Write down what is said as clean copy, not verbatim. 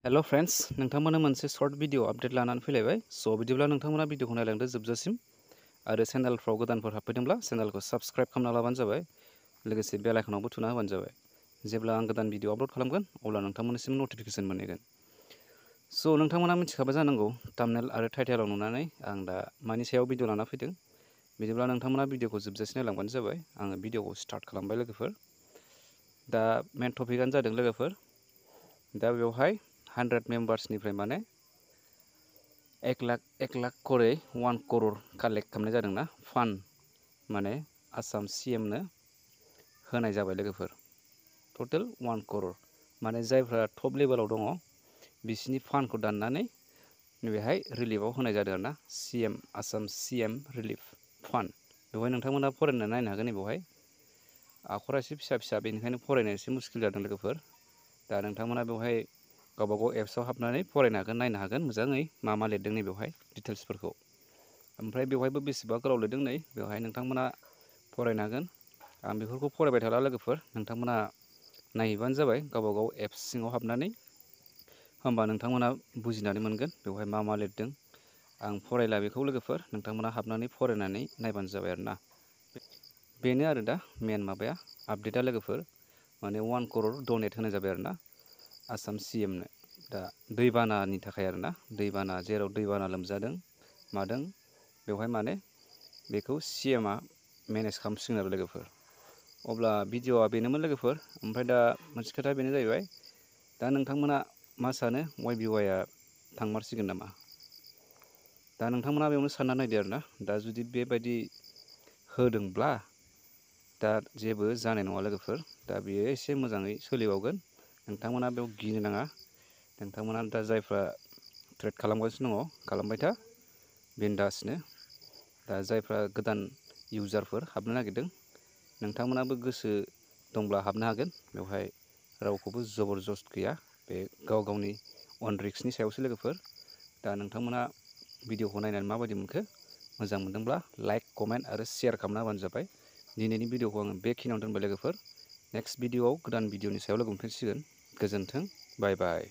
Hello friends नोंथांमोननो मोनसे short video update लानानै फैलायबाय स' बिदिब्ला नोंथांमोना भिडिअखौ नायलांदो जोबजासिम आरो चेनेलफ्राव गोदानफोर हाबफैदोंब्ला चेनेलखौ साबस्क्राइब खालामना लाबानो जाबाय लोगोसे बेल आइकनावबो थुना होबानो जाबाय जेब्ला आं गोदान भिडिअ आपल'ड खालामगोन अब्ला नोंथांमोननिसिम नटिफिकेसन मोनहैगोन स' नोंथांमोना मिथिखाबाय जानांगौ थाम्बनेल आरो टाइटेलाव नुनानै आं दा मानि सायाव भिडिअ लाना फैदों बिदिब्ला नोंथांमोना भिडिअखौ जोबजासिम नायलांबानो जाबाय आङो भिडिअखौ स्टार्ट खालामबाय लोगोफोर दा मेन टपिकआनो जादों लोगोफोर दा बेवहाय 100 मेम्बार्सनिफ्राय माने 1 लाख करे 1 करोड़ कालेक्ट खालामनाय जादोंना फान्ड माने आसाम CM नो होनाय जाबाय लोगोफोर टोटेल 1 करोड़ माने जायफ्रा टप लेभेलाव दङ बिसिनि फान्डखौ दाननानै बेहाय रिलिफआव होनाय जादों आरोना आसाम CM रिलिफ फान्ड बेवहाय नोंथांमोना फरायनानै नायनो हागोन बेवहाय आखरा एसे फिसा फिसा बेनिखायनो फरायनो एसे मुस्किल जादों लोगोफोर दा नोंथांमोना बेवहाय गावबागाव एप्सआव हाबनानै फरायनो हागोन नायनो हागोन मोजाङै मा लिरदों नै बेवहाय डिटेल्सफोरखौ ओमफ्राय बेवहायबो बेसेबा गोलाव लिरदों नै बेवहाय नोंथांमोना फरायनो हागोन आं बेफोरखौ फरायबाय थाला लोगोफोर नोंथांमोना नायहैबानो जाबाय गावबागाव एप्स सिङाव हाबनानै होमबा नोंथांमोना बुजिनानै मोनगोन बेवहाय मा लिरदों आं फरायला बेखौ लोगोफोर नोंथांमोना हाबनानै फरायनानै नायबानो जाबाय आरोना बेनो आरो दा मेन माबाया आपडेटआ लोगोफोर माने 1 करोड़ डनेट होनाय जाबाय आरोना आसाम CM नो दा दैबानानि थाखाय आरोना दैबाना जेराव दैबाना लोमजादों मादों बेवहाय माने बेखौ CM आ मेनेज खालामसिगोन आरो लोगोफोर अब्ला भिडिअआ बेनोमोन लोगोफोर ओमफ्राय दा मोनसे खोथा बेनो जाहैबाय दा नोंथांमोना मा सानो YBY आ थांमारसिगोन नामा दा नोंथांमोना बेयावनो सानना नायदो आरोना दा जुदि बेबायदि होदोंब्ला दा जेबो जानाय नङा लोगोफोर दा बेयो एसे मोजाङै सोलिबावगोन नोंथांमोना बेयाव गिनो नाङा नोंथांमोना दा जायफ्रा ट्रेड खालामगासिनो दङ खालामबाय था बिन्दासनो दा जायफ्रा गोदान इउजारफोर हाबनो नागिरदों नोंथांमोनाबो गोसो दंब्ला हाबनो हागोन बेवहाय रावखौबो जबरदस्त गैया बे गाव गावनि अन रिक्सनि सायावसो लोगोफोर दा नोंथांमोना भिडिअखौ नायनानै माबायदि मोनखो मोजां मोनदोंब्ला लाइक कमेन्ट आरो शेयार खालामना होबानो जाबाय दिनैनि भिडिअखौ आङो बेखिनियावनो दोनबाय लोगोफोर नेक्स्ट भिडिअआव गोदान भिडिअनि सायाव लोगो मोनफिनसिगोन गोजोन्थों बाय बाय।